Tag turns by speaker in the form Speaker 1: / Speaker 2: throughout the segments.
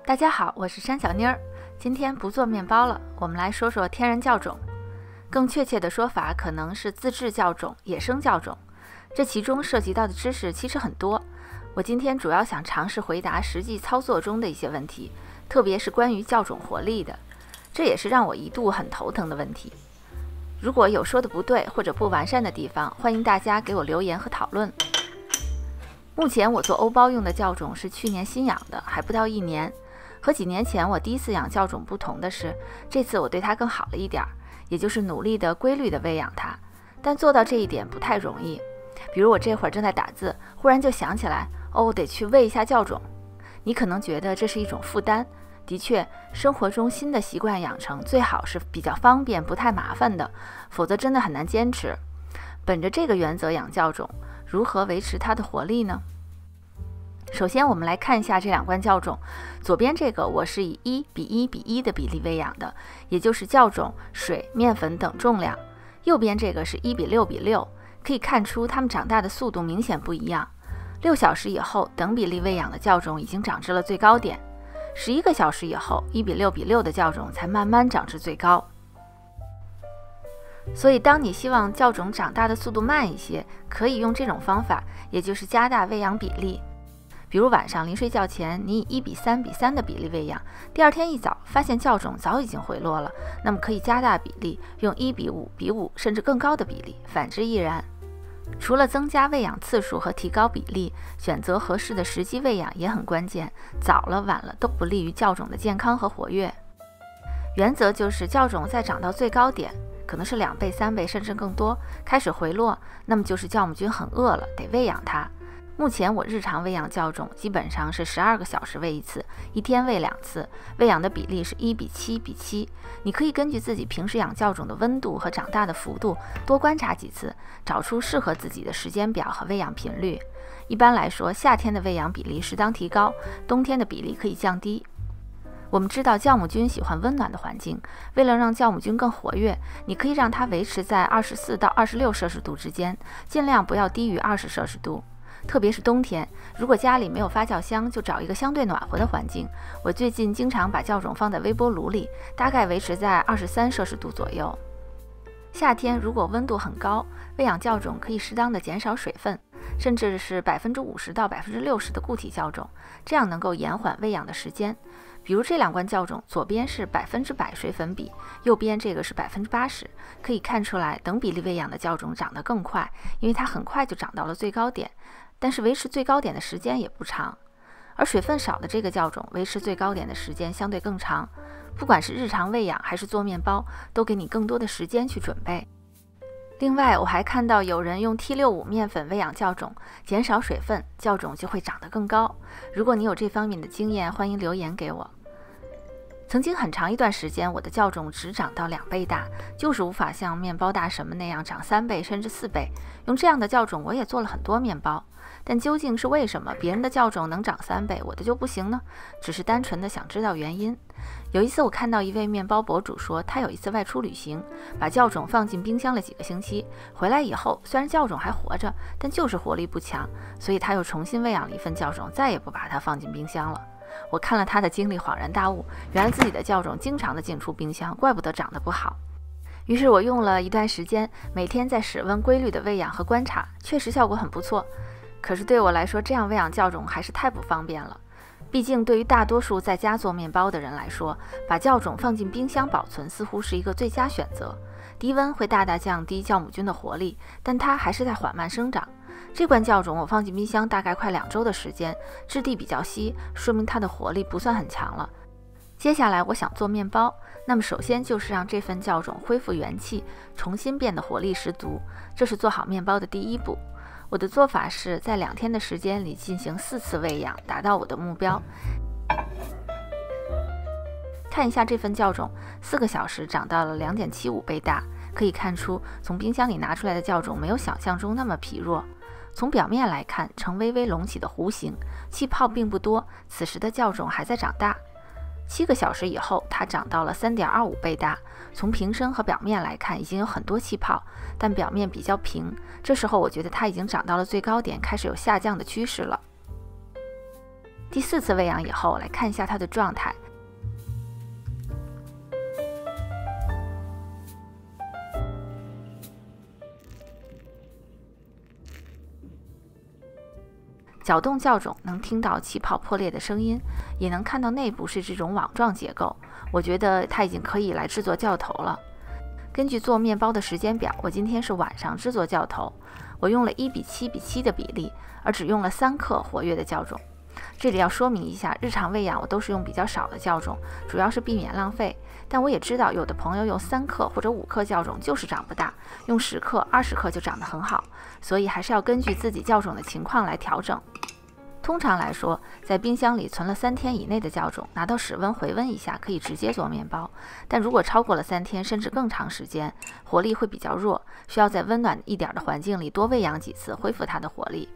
Speaker 1: 大家好，我是山小妮儿。今天不做面包了，我们来说说天然酵种。更确切的说法可能是自制酵种、野生酵种。这其中涉及到的知识其实很多。我今天主要想尝试回答实际操作中的一些问题，特别是关于酵种活力的。这也是让我一度很头疼的问题。如果有说的不对或者不完善的地方，欢迎大家给我留言和讨论。目前我做欧包用的酵种是去年新养的，还不到1年。和几年前我第一次养酵种不同的是，这次我对它更好了一点，也就是努力的规律的喂养它。但做到这一点不太容易。比如我这会儿正在打字，忽然就想起来，得去喂一下酵种。你可能觉得这是一种负担，的确，生活中新的习惯养成最好是比较方便、不太麻烦的，否则真的很难坚持。本着这个原则养酵种，如何维持它的活力呢？首先我们来看一下这两罐酵种，左边这个我是以1:1:1的比例喂养的，也就是酵种、水、面粉等重量。右边这个是1:6:6，可以看出它们长大的速度明显不一样。6小时以后，等比例喂养的酵种已经长至了最高点，11个小时以后，1:6:6的酵种才慢慢长至最高。所以当你希望酵种长大的速度慢一些，可以用这种方法，也就是加大喂养比例。比如晚上临睡觉前，你以1:3:3的比例喂养，第二天一早发现酵种早已经回落了，那么可以加大比例，用1:5:5甚至更高的比例，反之亦然。除了增加喂养次数和提高比例，选择合适的时机喂养也很关键，早了晚了都不利于酵种的健康和活跃。原则就是酵种在长到最高点，可能是2倍、3倍甚至更多，开始回落，那么就是酵母菌很饿了，得喂养它。目前我日常喂养酵种基本上是12个小时喂一次，一天喂2次，喂养的比例是1:7:7。你可以根据自己平时养酵种的温度和长大的幅度，多观察几次，找出适合自己的时间表和喂养频率。一般来说，夏天的喂养比例适当提高，冬天的比例可以降低。我们知道酵母菌喜欢温暖的环境，为了让酵母菌更活跃，你可以让它维持在24到26摄氏度之间，尽量不要低于20摄氏度。特别是冬天，如果家里没有发酵箱，就找一个相对暖和的环境。我最近经常把酵种放在微波炉里，大概维持在23摄氏度左右。夏天如果温度很高，喂养酵种可以适当的减少水分，甚至是50%到60%的固体酵种，这样能够延缓喂养的时间。比如这两罐酵种，左边是100%水粉比，右边这个是80%，可以看出来等比例喂养的酵种长得更快，因为它很快就长到了最高点，但是维持最高点的时间也不长。而水分少的这个酵种维持最高点的时间相对更长，不管是日常喂养还是做面包，都给你更多的时间去准备。另外，我还看到有人用 T65 面粉喂养酵种，减少水分，酵种就会长得更高。如果你有这方面的经验，欢迎留言给我。曾经很长一段时间，我的酵种只长到2倍大，就是无法像面包大神们那样长3倍甚至4倍。用这样的酵种，我也做了很多面包。但究竟是为什么别人的酵种能长3倍，我的就不行呢？只是单纯的想知道原因。有一次我看到一位面包博主说，他有一次外出旅行，把酵种放进冰箱了几个星期，回来以后虽然酵种还活着，但就是活力不强，所以他又重新喂养了一份酵种，再也不把它放进冰箱了。我看了他的经历，恍然大悟，原来自己的酵种经常的进出冰箱，怪不得长得不好。于是我用了一段时间，每天在室温规律的喂养和观察，确实效果很不错。可是对我来说，这样喂养酵种还是太不方便了。毕竟对于大多数在家做面包的人来说，把酵种放进冰箱保存似乎是一个最佳选择。低温会大大降低酵母菌的活力，但它还是在缓慢生长。这罐酵种我放进冰箱大概快2周的时间，质地比较稀，说明它的活力不算很强了。接下来我想做面包，那么首先就是让这份酵种恢复元气，重新变得活力十足，这是做好面包的第一步。我的做法是在2天的时间里进行4次喂养，达到我的目标。看一下这份酵种，4个小时长到了2.75倍大，可以看出从冰箱里拿出来的酵种没有想象中那么疲弱。从表面来看，呈微微隆起的弧形，气泡并不多，此时的酵种还在长大。7个小时以后，它长到了3.25倍大，从瓶身和表面来看已经有很多气泡，但表面比较平，这时候我觉得它已经长到了最高点，开始有下降的趋势了。第4次喂养以后，来看一下它的状态。搅动酵种能听到气泡破裂的声音，也能看到内部是这种网状结构。我觉得它已经可以来制作酵头了。根据做面包的时间表，我今天是晚上制作酵头，我用了1:7:7的比例，而只用了3克活跃的酵种。这里要说明一下，日常喂养我都是用比较少的酵种，主要是避免浪费。但我也知道有的朋友用3克或者5克酵种就是长不大，用10克、20克就长得很好，所以还是要根据自己酵种的情况来调整。通常来说，在冰箱里存了3天以内的酵种，拿到室温回温一下，可以直接做面包。但如果超过了3天，甚至更长时间，活力会比较弱，需要在温暖一点的环境里多喂养几次，恢复它的活力。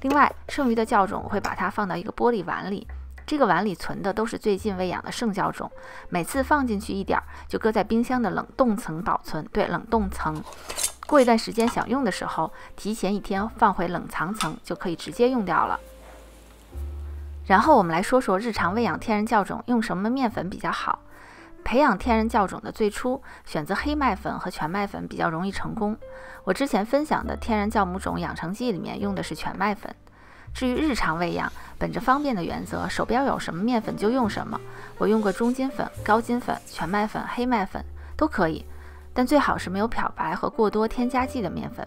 Speaker 1: 另外，剩余的酵种我会把它放到一个玻璃碗里，这个碗里存的都是最近喂养的剩酵种，每次放进去一点，就搁在冰箱的冷冻层保存。对，冷冻层。过一段时间想用的时候，提前1天放回冷藏层，就可以直接用掉了。然后我们来说说日常喂养天然酵种用什么面粉比较好。培养天然酵种的最初，选择黑麦粉和全麦粉比较容易成功。我之前分享的天然酵母种养成记里面用的是全麦粉。至于日常喂养，本着方便的原则，手边有什么面粉就用什么。我用过中筋粉、高筋粉、全麦粉、黑麦粉都可以，但最好是没有漂白和过多添加剂的面粉。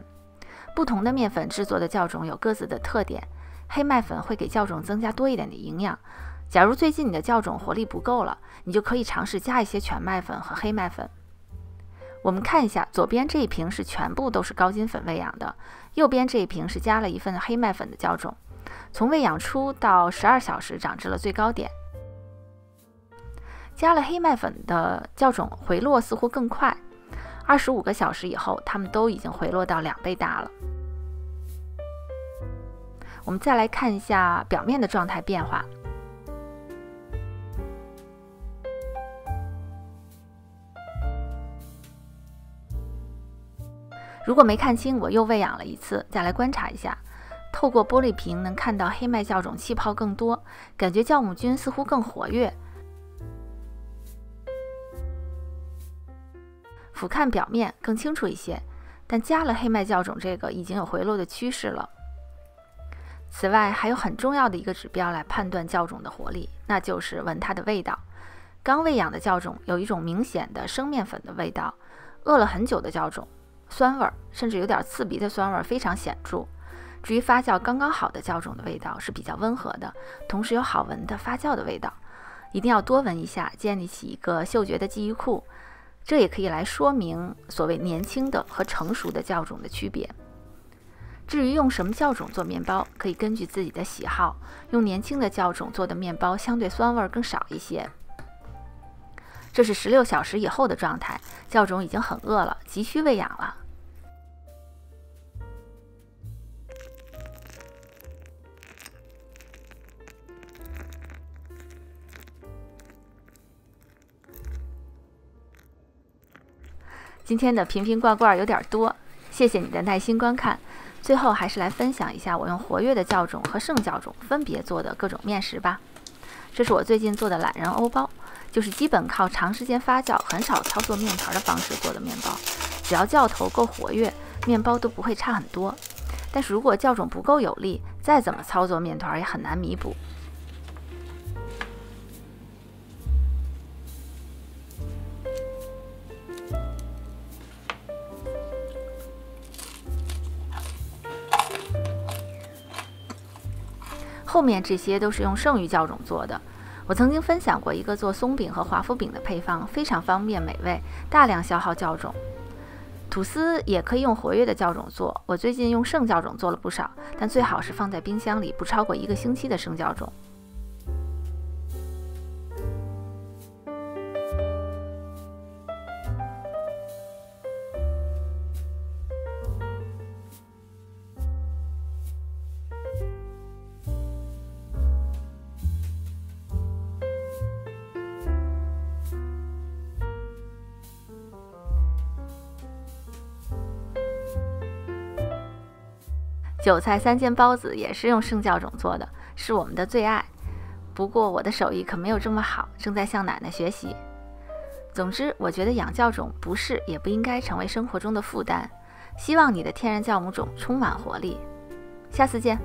Speaker 1: 不同的面粉制作的酵种有各自的特点。黑麦粉会给酵种增加多一点的营养。假如最近你的酵种活力不够了，你就可以尝试加一些全麦粉和黑麦粉。我们看一下，左边这一瓶是全部都是高筋粉喂养的，右边这一瓶是加了1份黑麦粉的酵种。从喂养初到12小时长至了最高点。加了黑麦粉的酵种回落似乎更快，25个小时以后，它们都已经回落到2倍大了。我们再来看一下表面的状态变化。如果没看清，我又喂养了一次，再来观察一下。透过玻璃瓶能看到黑麦酵种气泡更多，感觉酵母菌似乎更活跃。俯瞰表面更清楚一些，但加了黑麦酵种这个已经有回落的趋势了。此外，还有很重要的一个指标来判断酵种的活力，那就是闻它的味道。刚喂养的酵种有一种明显的生面粉的味道，饿了很久的酵种，酸味甚至有点刺鼻的酸味非常显著。至于发酵刚刚好的酵种的味道是比较温和的，同时有好闻的发酵的味道。一定要多闻一下，建立起一个嗅觉的记忆库。这也可以来说明所谓年轻的和成熟的酵种的区别。至于用什么酵种做面包，可以根据自己的喜好，用年轻的酵种做的面包相对酸味更少一些。这是16小时以后的状态，酵种已经很饿了，急需喂养了。今天的瓶瓶罐罐有点多，谢谢你的耐心观看。最后还是来分享一下我用活跃的酵种和剩酵种分别做的各种面食吧。这是我最近做的懒人欧包，就是基本靠长时间发酵、很少操作面团的方式做的面包。只要酵头够活跃，面包都不会差很多。但是如果酵种不够有力，再怎么操作面团也很难弥补。后面这些都是用剩余酵种做的。我曾经分享过一个做松饼和华夫饼的配方，非常方便美味，大量消耗酵种。吐司也可以用活跃的酵种做，我最近用剩酵种做了不少，但最好是放在冰箱里不超过1个星期的生酵种。韭菜3件包子也是用剩酵种做的，是我们的最爱。不过我的手艺可没有这么好，正在向奶奶学习。总之，我觉得养教种不是也不应该成为生活中的负担。希望你的天然酵母种充满活力。下次见。